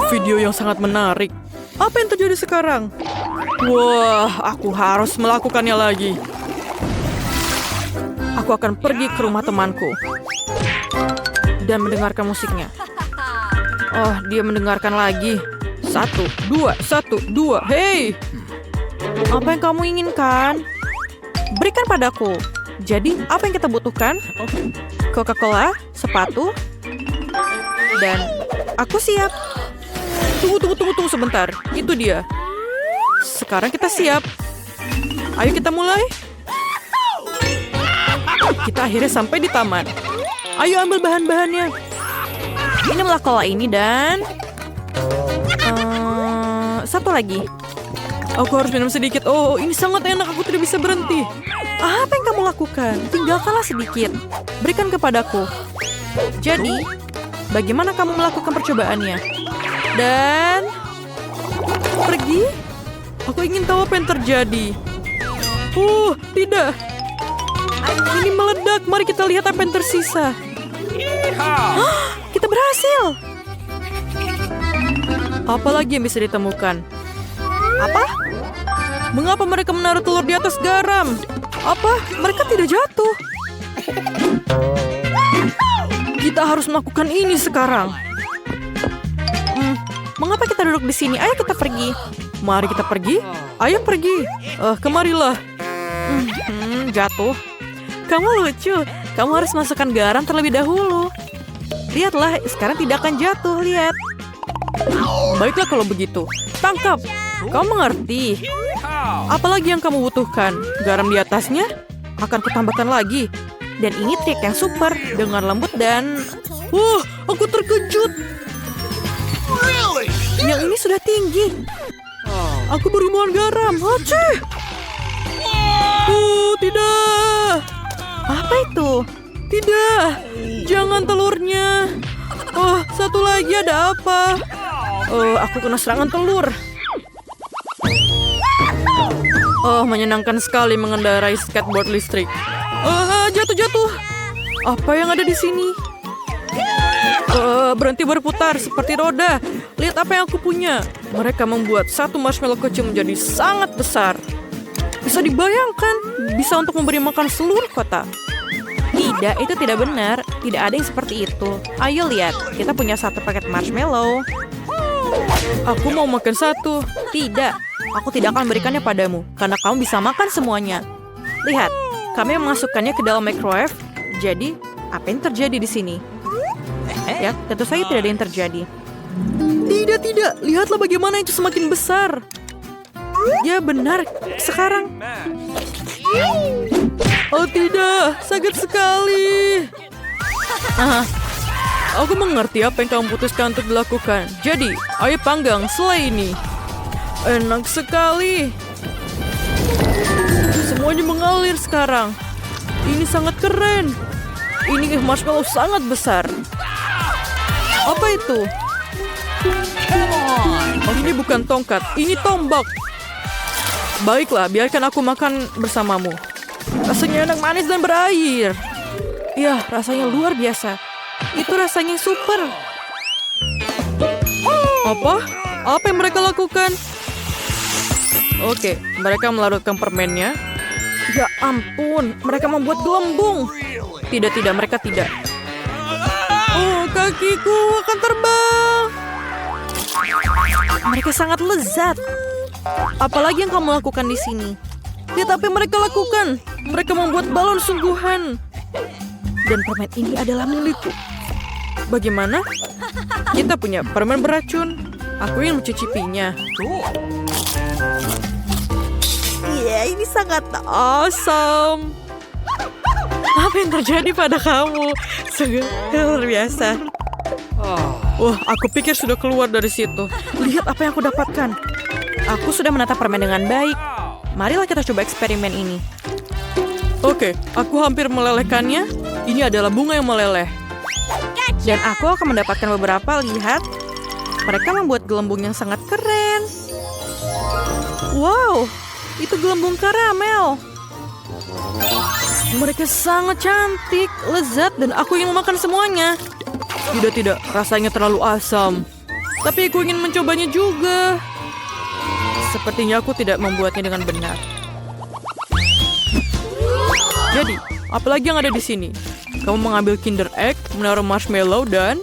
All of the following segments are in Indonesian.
video yang sangat menarik. Apa yang terjadi sekarang? Wah, aku harus melakukannya lagi. Aku akan pergi ke rumah temanku dan mendengarkan musiknya. Oh, dia mendengarkan lagi. 1, 2, 1, 2. Hei! Apa yang kamu inginkan? Berikan padaku. Jadi, apa yang kita butuhkan? Coca-Cola, sepatu, dan aku siap. Tunggu sebentar. Itu dia. Sekarang kita siap. Ayo kita mulai. Kita akhirnya sampai di taman. Ayo ambil bahan-bahannya. Minumlah cola ini dan... satu lagi. Aku harus minum sedikit. Oh, ini sangat enak. Aku tidak bisa berhenti. Apa yang kamu lakukan? Tinggalkanlah sedikit. Berikan kepadaku. Jadi, bagaimana kamu melakukan percobaannya? Dan... pergi? Aku ingin tahu apa yang terjadi. Tidak. Ini meledak. Mari kita lihat apa yang tersisa. Kita berhasil. Apa lagi yang bisa ditemukan? Apa? Mengapa mereka menaruh telur di atas garam? Apa? Mereka tidak jatuh. Kita harus melakukan ini sekarang. Mengapa kita duduk di sini? Ayo kita pergi. Mari kita pergi. Ayo pergi. Kemarilah. Jatuh. Kamu lucu. Kamu harus masukkan garam terlebih dahulu. Lihatlah, sekarang tidak akan jatuh. Lihat. Baiklah kalau begitu. Tangkap. Kamu mengerti. Apalagi yang kamu butuhkan? Garam di atasnya? Akan kutambahkan lagi. Dan ini trik yang super. Dengan lembut dan... aku terkejut. Yang ini sudah tinggi. Aku berimuan garam. Aceh. Tidak. Apa itu? Tidak. Jangan telurnya. Satu lagi ada apa? Aku kena serangan telur. Menyenangkan sekali mengendarai skateboard listrik. Jatuh. Apa yang ada di sini? Berhenti berputar seperti roda. Lihat apa yang aku punya. Mereka membuat satu marshmallow kecil menjadi sangat besar. Bisa dibayangkan, bisa untuk memberi makan seluruh kota. Tidak, itu tidak benar. Tidak ada yang seperti itu. Ayo lihat, kita punya satu paket marshmallow. Aku mau makan satu. Tidak, aku tidak akan memberikannya padamu, karena kamu bisa makan semuanya. Lihat, kami memasukkannya ke dalam microwave. Jadi, apa yang terjadi di sini? Ya, tentu saja tidak ada yang terjadi. Tidak. Lihatlah bagaimana itu semakin besar. Ya, benar. Sekarang. Tidak. Sakit sekali. Aku mengerti apa yang kamu putuskan untuk dilakukan. Jadi, ayo panggang selai ini. Enak sekali. Semuanya mengalir sekarang. Ini sangat keren. Ini marshmallow sangat besar. Apa itu? Ini bukan tongkat, ini tombak. Baiklah, biarkan aku makan bersamamu. Rasanya enak, manis dan berair. Ya, rasanya luar biasa. Itu rasanya super. Apa? Apa yang mereka lakukan? Oke, mereka melarutkan permennya. Ya ampun, mereka membuat gelembung. Tidak, mereka tidak. Kakiku akan terbang. Mereka sangat lezat. Apalagi yang kamu lakukan di sini? Lihat apa yang mereka lakukan. Mereka membuat balon sungguhan. Dan permen ini adalah milikku. Bagaimana? Kita punya permen beracun. Aku ingin mencicipinya. Iya, ini sangat awesome. Apa yang terjadi pada kamu? Sungguh luar biasa. Wah, aku pikir sudah keluar dari situ. Lihat apa yang aku dapatkan. Aku sudah menata permen dengan baik. Marilah kita coba eksperimen ini. Oke, aku hampir melelehkannya. Ini adalah bunga yang meleleh. Dan aku akan mendapatkan beberapa. Lihat. Mereka membuat gelembung yang sangat keren. Wow, itu gelembung karamel. Mereka sangat cantik, lezat, dan aku ingin memakan semuanya. Tidak, rasanya terlalu asam. Tapi aku ingin mencobanya juga. Sepertinya aku tidak membuatnya dengan benar. Jadi, apalagi yang ada di sini? Kamu mengambil Kinder Egg, menaruh marshmallow, dan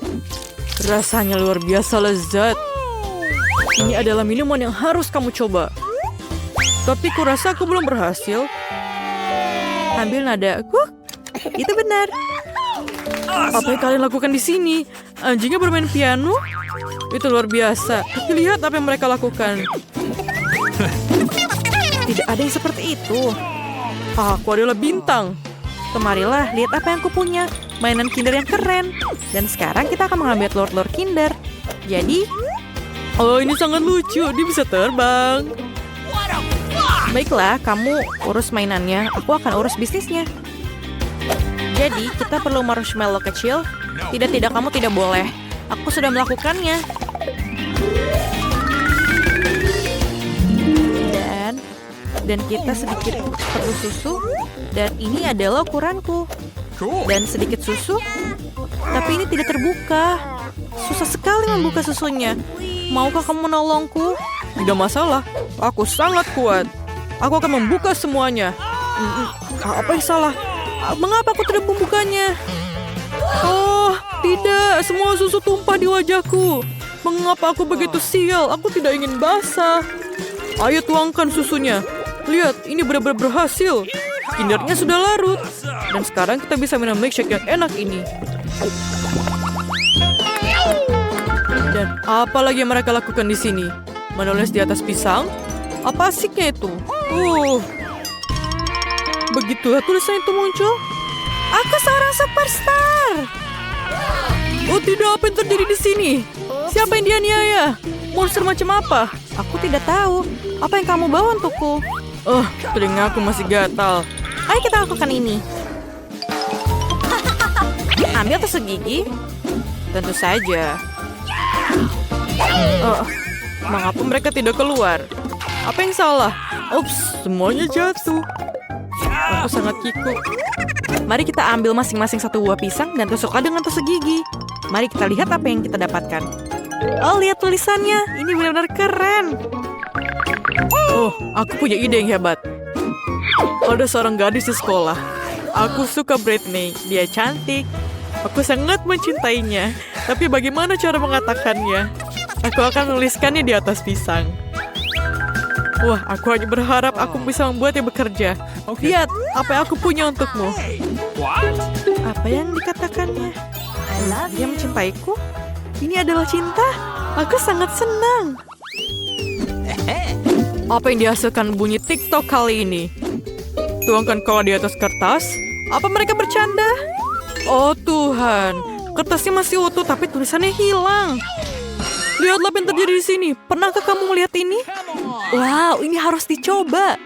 rasanya luar biasa lezat. Ini adalah minuman yang harus kamu coba. Tapi kurasa aku belum berhasil. Ambil nada aku. Itu benar. Apa yang kalian lakukan di sini? Anjingnya bermain piano? Itu luar biasa. Tapi lihat apa yang mereka lakukan. Tidak ada yang seperti itu. Aku adalah bintang. Kemarilah, lihat apa yang aku punya. Mainan Kinder yang keren. Dan sekarang kita akan mengambil telur-telur Kinder. Jadi, oh ini sangat lucu. Dia bisa terbang. Baiklah, kamu urus mainannya. Aku akan urus bisnisnya. Jadi, kita perlu marshmallow kecil. Tidak, kamu tidak boleh. Aku sudah melakukannya. Dan kita sedikit perlu susu. Dan ini adalah ukuranku. Dan sedikit susu. Tapi ini tidak terbuka. Susah sekali membuka susunya. Maukah kamu menolongku? Tidak masalah. Aku sangat kuat. Aku akan membuka semuanya. Apa yang salah? Mengapa aku tidak membukanya? Oh, tidak. Semua susu tumpah di wajahku. Mengapa aku begitu sial? Aku tidak ingin basah. Ayo tuangkan susunya. Lihat, ini benar-benar berhasil. Kindernya sudah larut. Dan sekarang kita bisa minum milkshake yang enak ini. Dan apa lagi yang mereka lakukan di sini? Menulis di atas pisang? Apa asiknya itu? Begitulah tulisan itu muncul. Aku seorang superstar. Oh tidak, apa yang terjadi di sini? Siapa yang dianiaya? Monster macam apa? Aku tidak tahu. Apa yang kamu bawa untukku? Telingaku masih gatal. Ayo kita lakukan ini. Ambil tusuk gigi. Tentu saja. Mengapa mereka tidak keluar? Apa yang salah? Ups, semuanya jatuh. Aku sangat kikuk. Mari kita ambil masing-masing satu buah pisang dan tusuklah dengan tusuk gigi. Mari kita lihat apa yang kita dapatkan. Oh, lihat tulisannya. Ini benar-benar keren. Oh, aku punya ide yang hebat. Ada seorang gadis di sekolah. Aku suka Britney. Dia cantik. Aku sangat mencintainya. Tapi bagaimana cara mengatakannya? Aku akan menuliskannya di atas pisang. Wah, aku hanya berharap aku bisa membuatnya bekerja. Lihat, apa yang aku punya untukmu. Apa yang dikatakannya? Dia mencintaiku? Ini adalah cinta? Aku sangat senang. Apa yang dihasilkan bunyi TikTok kali ini? Tuangkan cola di atas kertas? Apa mereka bercanda? Oh Tuhan, kertasnya masih utuh tapi tulisannya hilang. Lihatlah apa yang terjadi di sini. Pernahkah kamu melihat ini? Wow, ini harus dicoba.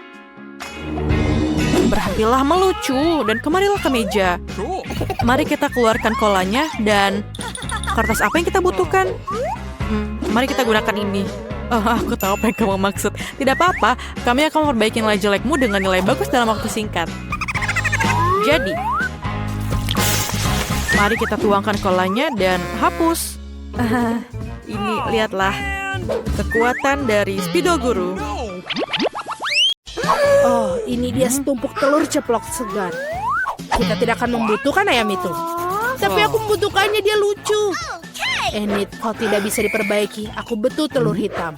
Berhentilah melucu dan kemarilah ke meja. Mari kita keluarkan kolanya dan kertas apa yang kita butuhkan. Mari kita gunakan ini. Aku tahu apa yang kamu maksud. Tidak apa-apa, kami akan memperbaiki nilai jelekmu dengan nilai bagus dalam waktu singkat. Jadi, mari kita tuangkan kolanya dan hapus. Ini, lihatlah. Kekuatan dari Spidol Guru. Oh, ini dia setumpuk telur ceplok segar. Kita tidak akan membutuhkan ayam itu. Tapi aku membutuhkannya, dia lucu. Enid, kau tidak bisa diperbaiki. Aku betul telur hitam.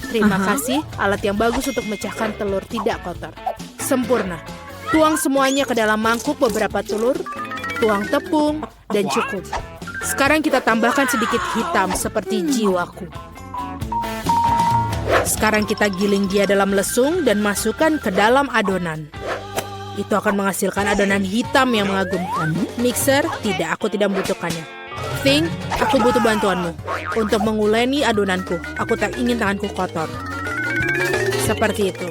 Terima kasih, alat yang bagus untuk memecahkan telur tidak kotor. Sempurna. Tuang semuanya ke dalam mangkuk beberapa telur. Tuang tepung, dan cukup. Sekarang kita tambahkan sedikit hitam seperti jiwaku. Sekarang kita giling dia dalam lesung dan masukkan ke dalam adonan. Itu akan menghasilkan adonan hitam yang mengagumkan. Mixer, tidak, aku tidak membutuhkannya. Fing, aku butuh bantuanmu untuk menguleni adonanku. Aku tak ingin tanganku kotor. Seperti itu.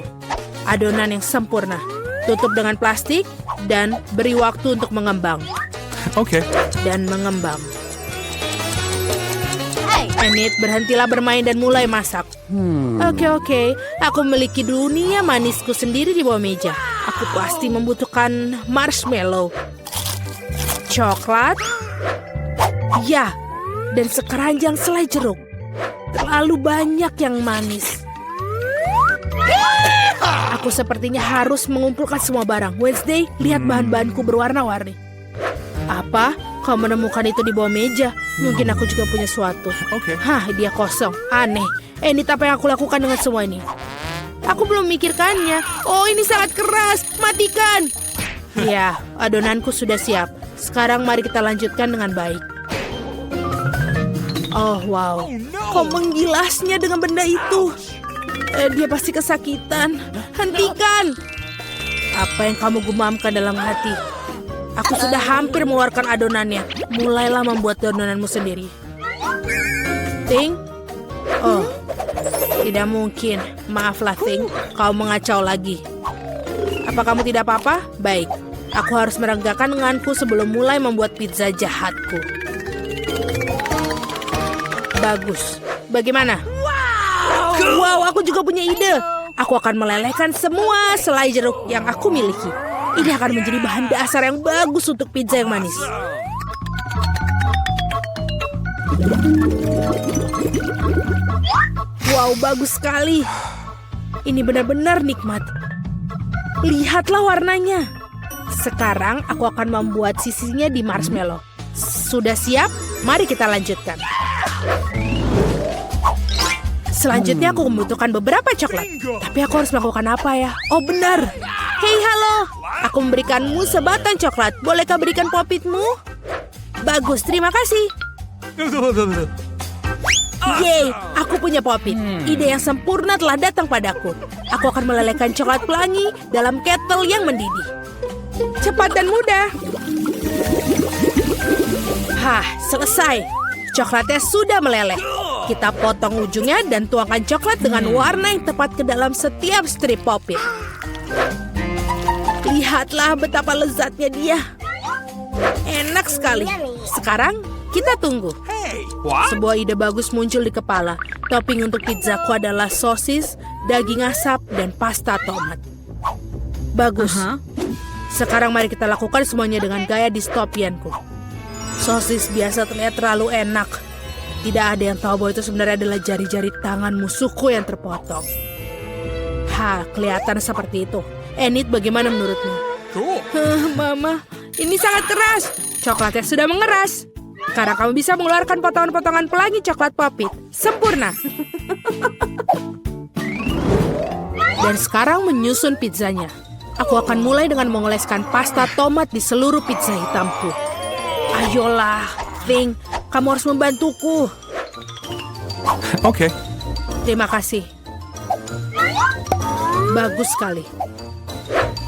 Adonan yang sempurna. Tutup dengan plastik dan beri waktu untuk mengembang. Oke. Dan mengembang. Enid, berhentilah bermain dan mulai masak. Oke. Aku memiliki dunia manisku sendiri di bawah meja. Aku pasti membutuhkan marshmallow. Coklat. Ya, dan sekeranjang selai jeruk. terlalu banyak yang manis. Aku sepertinya harus mengumpulkan semua barang. Wednesday, lihat bahan-bahanku berwarna-warni. Apa? Kau menemukan itu di bawah meja? Mungkin aku juga punya suatu. Oke. Hah, dia kosong. Aneh. Ini apa yang aku lakukan dengan semua ini? Aku belum memikirkannya. Oh, ini sangat keras. Matikan. Ya, adonanku sudah siap. Sekarang mari kita lanjutkan dengan baik. Oh, wow. Kau menggilasnya dengan benda itu. Dia pasti kesakitan. Hentikan. Apa yang kamu gumamkan dalam hati? Aku sudah hampir mengeluarkan adonannya. Mulailah membuat adonanmu sendiri. Ting? Oh, tidak mungkin. Maaflah, Ting. Kau mengacau lagi. Apa kamu tidak apa-apa? Baik. Aku harus merenggakan lenganku sebelum mulai membuat pizza jahatku. Bagus. Bagaimana? Wow, aku juga punya ide. Aku akan melelehkan semua selai jeruk yang aku miliki. Ini akan menjadi bahan dasar yang bagus untuk pizza yang manis. Wow, bagus sekali. Ini benar-benar nikmat. Lihatlah warnanya. Sekarang aku akan membuat sisinya di marshmallow. Sudah siap? Mari kita lanjutkan. Selanjutnya aku membutuhkan beberapa coklat. Tapi aku harus melakukan apa ya? Oh benar. Hei halo. Aku memberikanmu sebatang coklat. Bolehkah berikan popitmu? Bagus, terima kasih. Yeay, aku punya popit. Ide yang sempurna telah datang padaku. Aku akan melelehkan coklat pelangi dalam kettle yang mendidih. Cepat dan mudah. Hah, selesai. Coklatnya sudah meleleh. Kita potong ujungnya dan tuangkan coklat dengan warna yang tepat ke dalam setiap strip popit. Lihatlah betapa lezatnya dia. Enak sekali. Sekarang kita tunggu. Sebuah ide bagus muncul di kepala. Topping untuk pizzaku adalah sosis, daging asap, dan pasta tomat. Bagus. Sekarang mari kita lakukan semuanya dengan gaya dystopianku. Sosis biasa terlihat terlalu enak. Tidak ada yang tahu bahwa itu sebenarnya adalah jari-jari tangan musuhku yang terpotong. Kelihatan seperti itu. Enid, bagaimana menurutmu? Mama, ini sangat keras. Coklatnya sudah mengeras. Sekarang kamu bisa mengeluarkan potongan-potongan pelangi coklat popit. Sempurna. Dan sekarang menyusun pizzanya. Aku akan mulai dengan mengoleskan pasta tomat di seluruh pizza hitamku. Ayolah, Ting, kamu harus membantuku. Oke. Terima kasih. Bagus sekali.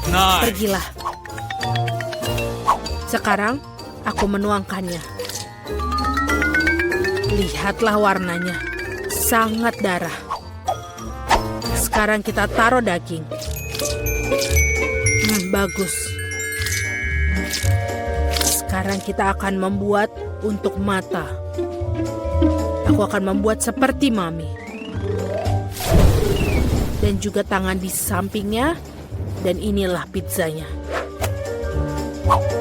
Pergilah. Sekarang aku menuangkannya. Lihatlah warnanya. Sangat darah. Sekarang kita taruh daging. Bagus. Sekarang kita akan membuat untuk mata. Aku akan membuat seperti Mami. Dan juga tangan di sampingnya. Dan inilah pizzanya.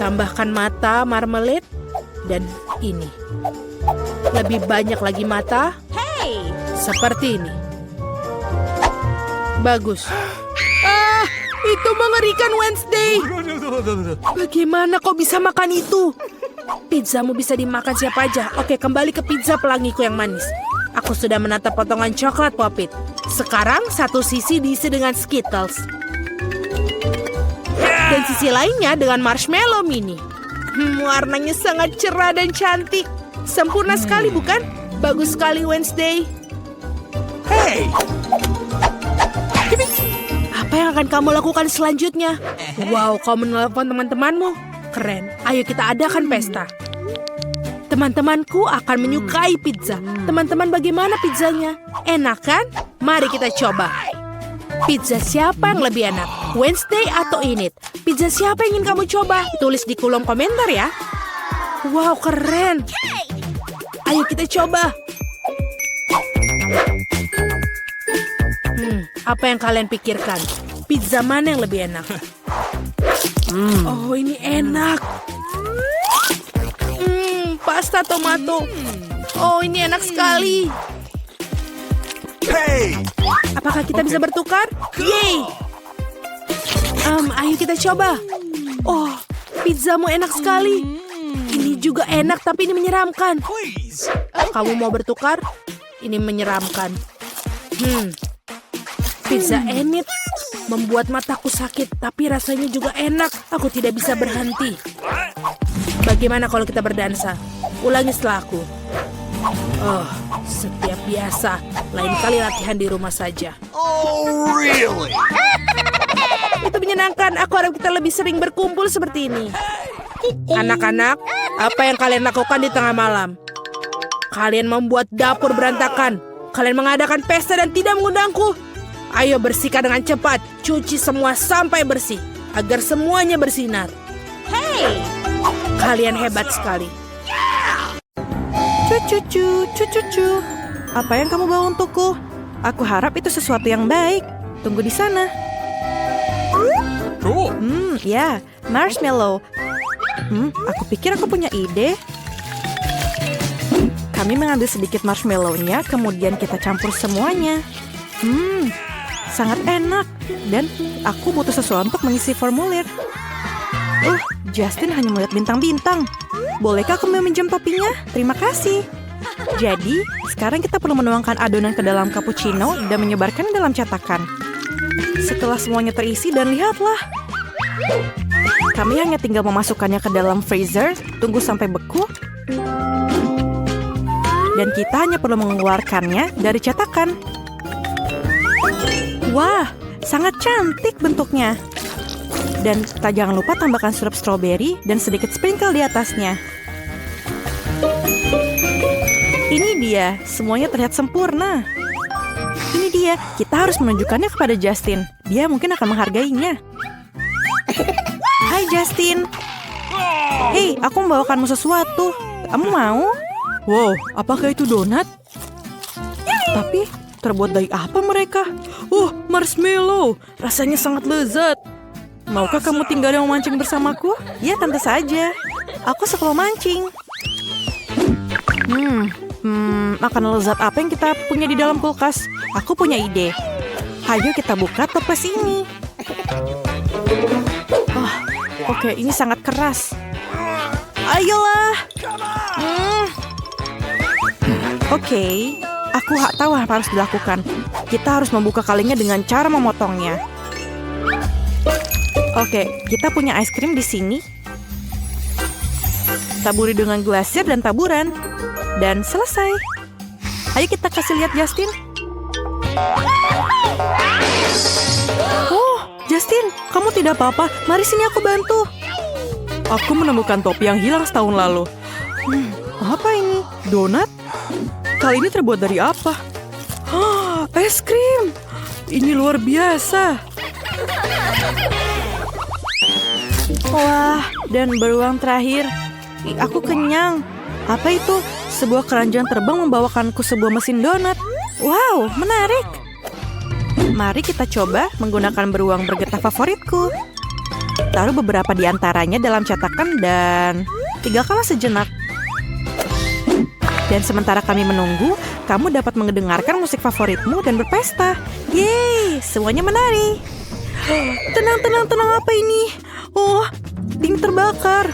Tambahkan mata marmalade. Dan ini. Lebih banyak lagi mata. Seperti ini. Bagus. Itu mengerikan, Wednesday. Bagaimana kau bisa makan itu? Pizzamu bisa dimakan siapa aja. Oke, kembali ke pizza pelangiku yang manis. Aku sudah menata potongan coklat popit. Sekarang satu sisi diisi dengan Skittles. Dan sisi lainnya dengan marshmallow mini. Warnanya sangat cerah dan cantik. Sempurna sekali, bukan? Bagus sekali, Wednesday. Apa yang akan kamu lakukan selanjutnya? Wow, kau menelpon teman-temanmu? Keren. Ayo kita adakan pesta. Teman-temanku akan menyukai pizza. Teman-teman, bagaimana pizzanya? Enak kan? Mari kita coba. Pizza siapa yang lebih enak? Wednesday atau Enid? Pizza siapa yang ingin kamu coba? Tulis di kolom komentar ya. Wow, keren. Ayo kita coba. Apa yang kalian pikirkan? Pizza mana yang lebih enak? Oh, ini enak. Pasta tomato. Oh, ini enak sekali. Apakah kita bisa bertukar? Yeay! Ayo kita coba. Oh, pizzamu enak sekali. Ini juga enak, tapi ini menyeramkan. Kamu mau bertukar? Ini menyeramkan. Pizza Enid membuat mataku sakit, tapi rasanya juga enak. Aku tidak bisa berhenti. Bagaimana kalau kita berdansa? Ulangi setelah aku. Oh, setiap biasa. Lain kali latihan di rumah saja. Oh, really? Itu menyenangkan. Aku harap kita lebih sering berkumpul seperti ini. Anak-anak, apa yang kalian lakukan di tengah malam? Kalian membuat dapur berantakan. Kalian mengadakan pesta dan tidak mengundangku. Ayo bersihkan dengan cepat. Cuci semua sampai bersih. Agar semuanya bersinar. Hey! Kalian hebat sekali. Cucu. Apa yang kamu bawa untukku? Aku harap itu sesuatu yang baik. Tunggu di sana. Cool. Ya, marshmallow. Aku pikir aku punya ide. Kami mengambil sedikit marshmallow-nya, kemudian kita campur semuanya. Sangat enak. Dan aku butuh sesuatu untuk mengisi formulir. Justin hanya melihat bintang-bintang. Bolehkah aku meminjam topinya? Terima kasih. Jadi, sekarang kita perlu menuangkan adonan ke dalam cappuccino dan menyebarkan dalam cetakan. Setelah semuanya terisi dan lihatlah. Kami hanya tinggal memasukkannya ke dalam freezer, tunggu sampai beku. Dan kita hanya perlu mengeluarkannya dari cetakan. Wah, sangat cantik bentuknya. Dan jangan lupa tambahkan sirup stroberi dan sedikit sprinkle di atasnya. Ini dia, semuanya terlihat sempurna. Ini dia, kita harus menunjukkannya kepada Justin. Dia mungkin akan menghargainya. Hai Justin. Hei, aku membawakanmu sesuatu. Kamu mau? Wow, apakah itu donat? Tapi, terbuat dari apa mereka? Marshmallow. Rasanya sangat lezat. Maukah kamu tinggal dan memancing bersamaku? Ya, tentu saja. Aku suka memancing. Makanan lezat apa yang kita punya di dalam kulkas? Aku punya ide. Ayo kita buka toples ini. Oke, ini sangat keras. Ayolah. Oke, aku tahu apa harus dilakukan. Kita harus membuka kalengnya dengan cara memotongnya. Oke, kita punya es krim di sini. Taburi dengan glasir dan taburan. Dan selesai. Ayo kita kasih lihat Justin. Oh, Justin, kamu tidak apa-apa. Mari sini aku bantu. Aku menemukan topi yang hilang setahun lalu. Apa ini? Donat? Kali ini terbuat dari apa? Es krim. Ini luar biasa. Wah, dan beruang terakhir. Aku kenyang. Apa itu? Sebuah keranjang terbang membawakanku sebuah mesin donat. Wow, menarik. Mari kita coba menggunakan beruang bergetah favoritku. Taruh beberapa di antaranya dalam cetakan dan tinggalkanlah sejenak. Dan sementara kami menunggu, kamu dapat mendengarkan musik favoritmu dan berpesta. Yeay, semuanya menari. Tenang, apa ini? Oh, ini terbakar.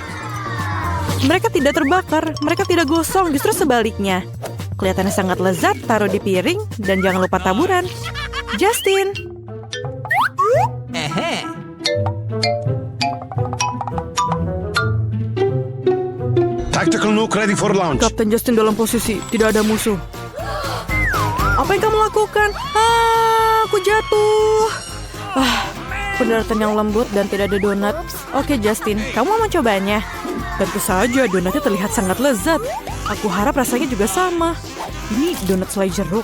Mereka tidak terbakar, mereka tidak gosong, justru sebaliknya. Kelihatannya sangat lezat, taruh di piring, dan jangan lupa taburan. Justin. Tactical nuke ready for launch. Kapten Justin dalam posisi, tidak ada musuh. Apa yang kamu lakukan? Aku jatuh. Pendaratan yang lembut dan tidak ada donat. Oke Justin, kamu mau mencobanya? Tentu saja, donatnya terlihat sangat lezat. Aku harap rasanya juga sama. Ini donat selai jeruk.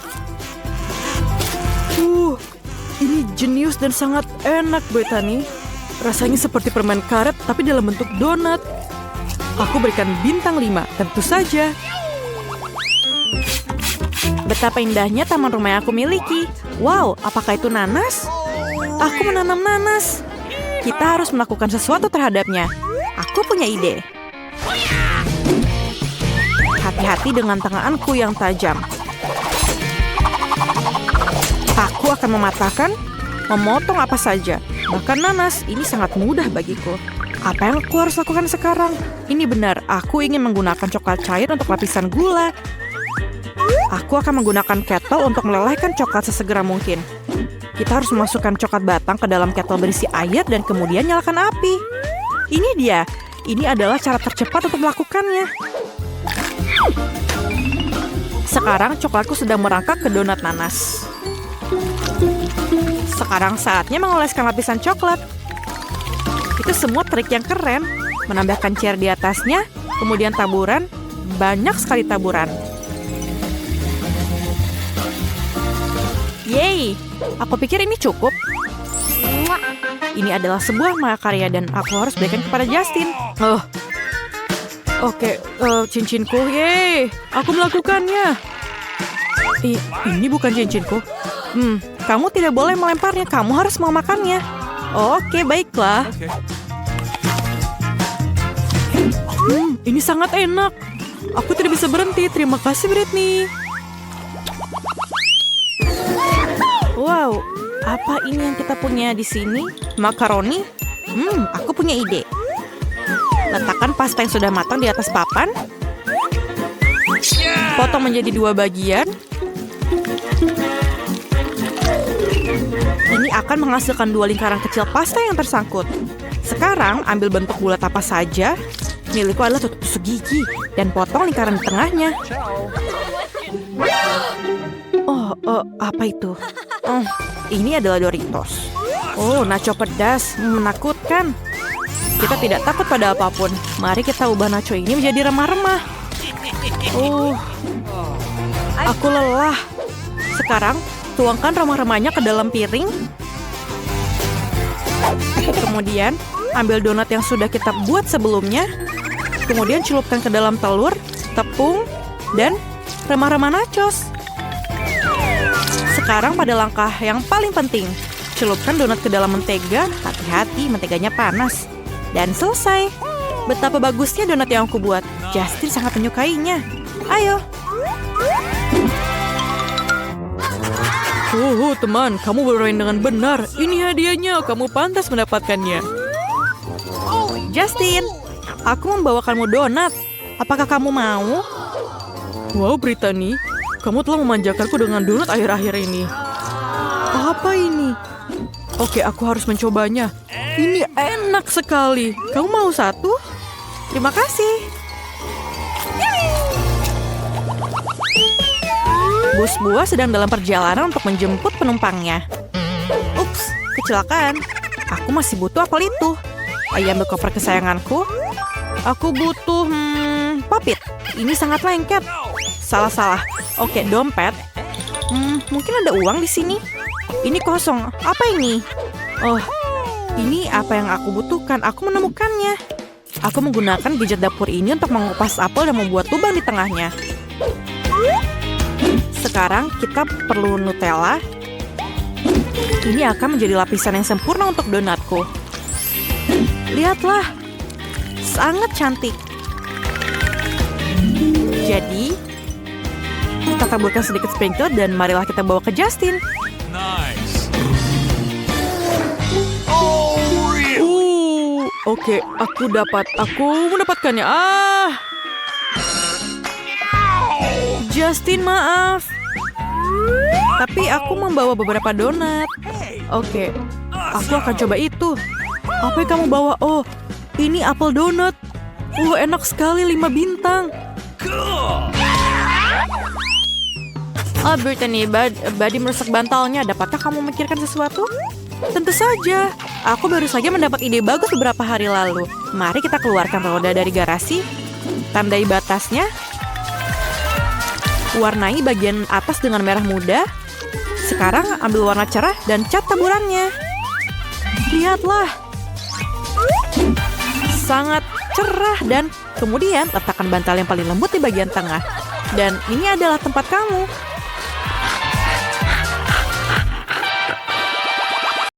Ini jenius dan sangat enak, Brittany. Rasanya seperti permen karet, tapi dalam bentuk donat. Aku berikan bintang 5, tentu saja. Betapa indahnya taman rumah yang aku miliki. Wow, apakah itu nanas? Aku menanam nanas. Kita harus melakukan sesuatu terhadapnya. Aku punya ide. Hati-hati dengan tanganku yang tajam. Aku akan mematahkan, memotong apa saja. Bahkan nanas, ini sangat mudah bagiku. Apa yang aku harus lakukan sekarang? Ini benar, aku ingin menggunakan coklat cair untuk lapisan gula. Aku akan menggunakan kettle untuk melelehkan coklat sesegera mungkin. Kita harus memasukkan coklat batang ke dalam kettle berisi air dan kemudian nyalakan api. Ini dia. Ini adalah cara tercepat untuk melakukannya. Sekarang coklatku sedang merangkak ke donat nanas. Sekarang saatnya mengoleskan lapisan coklat. Itu semua trik yang keren. Menambahkan cair di atasnya, kemudian taburan, banyak sekali taburan. Yeay, aku pikir ini cukup. Ini adalah sebuah mahakarya dan aku harus berikan kepada Justin. Oke, cincinku, yeay, aku melakukannya. Ini bukan cincinku. Kamu tidak boleh melemparnya, kamu harus memakannya. Oke, baiklah. Ini sangat enak. Aku tidak bisa berhenti. Terima kasih, Britney. Wow, apa ini yang kita punya di sini? Makaroni? Aku punya ide. Letakkan pasta yang sudah matang di atas papan. Potong menjadi 2 bagian. Ini akan menghasilkan 2 lingkaran kecil pasta yang tersangkut. Sekarang ambil bentuk bulat apa saja. Milikku adalah tutup tusuk gigi dan potong lingkaran di tengahnya. Apa itu? Ini adalah Doritos. Nacho pedas, menakutkan. Kita tidak takut pada apapun. Mari kita ubah nacho ini menjadi remah-remah. Aku lelah. Sekarang, tuangkan remah-remahnya ke dalam piring. Kemudian, ambil donat yang sudah kita buat sebelumnya. Kemudian celupkan ke dalam telur, tepung, dan remah-remah nachos. Sekarang pada langkah yang paling penting. Celupkan donat ke dalam mentega. Hati-hati, menteganya panas. Dan selesai. Betapa bagusnya donat yang aku buat. Justin sangat menyukainya. Ayo. Teman, kamu bermain dengan benar. Ini hadiahnya, kamu pantas mendapatkannya. Justin, aku membawakanmu donat. Apakah kamu mau? Wow, Brittany, kamu telah memanjakanku dengan donat akhir-akhir ini. Apa ini? Oke, aku harus mencobanya. Ini enak sekali. Kamu mau satu? Terima kasih. Bus buah sedang dalam perjalanan untuk menjemput penumpangnya. Ups, kecelakaan. Aku masih butuh apel itu. Ayo ambil koper kesayanganku. Aku butuh papit. Ini sangat lengket. Salah. Oke, dompet. Mungkin ada uang di sini. Ini kosong. Apa ini? Ini apa yang aku butuhkan. Aku menemukannya. Aku menggunakan gadget dapur ini untuk mengupas apel dan membuat lubang di tengahnya. Sekarang kita perlu Nutella. Ini akan menjadi lapisan yang sempurna untuk donatku. Lihatlah. Sangat cantik. Jadi, kita taburkan sedikit sprinkle dan marilah kita bawa ke Justin. Nice. Oke, aku mendapatkannya. Justin, maaf. Tapi aku membawa beberapa donat. Oke, aku akan coba itu. Apa yang kamu bawa? Ini apel donat. Enak sekali, 5 bintang. Brittany, Buddy merusak bantalnya. Dapatkah kamu memikirkan sesuatu? Tentu saja. Aku baru saja mendapat ide bagus beberapa hari lalu. Mari kita keluarkan roda dari garasi. Tandai batasnya. Warnai bagian atas dengan merah muda. Sekarang ambil warna cerah dan cat taburannya. Lihatlah. Sangat cerah dan kemudian letakkan bantal yang paling lembut di bagian tengah. Dan ini adalah tempat kamu.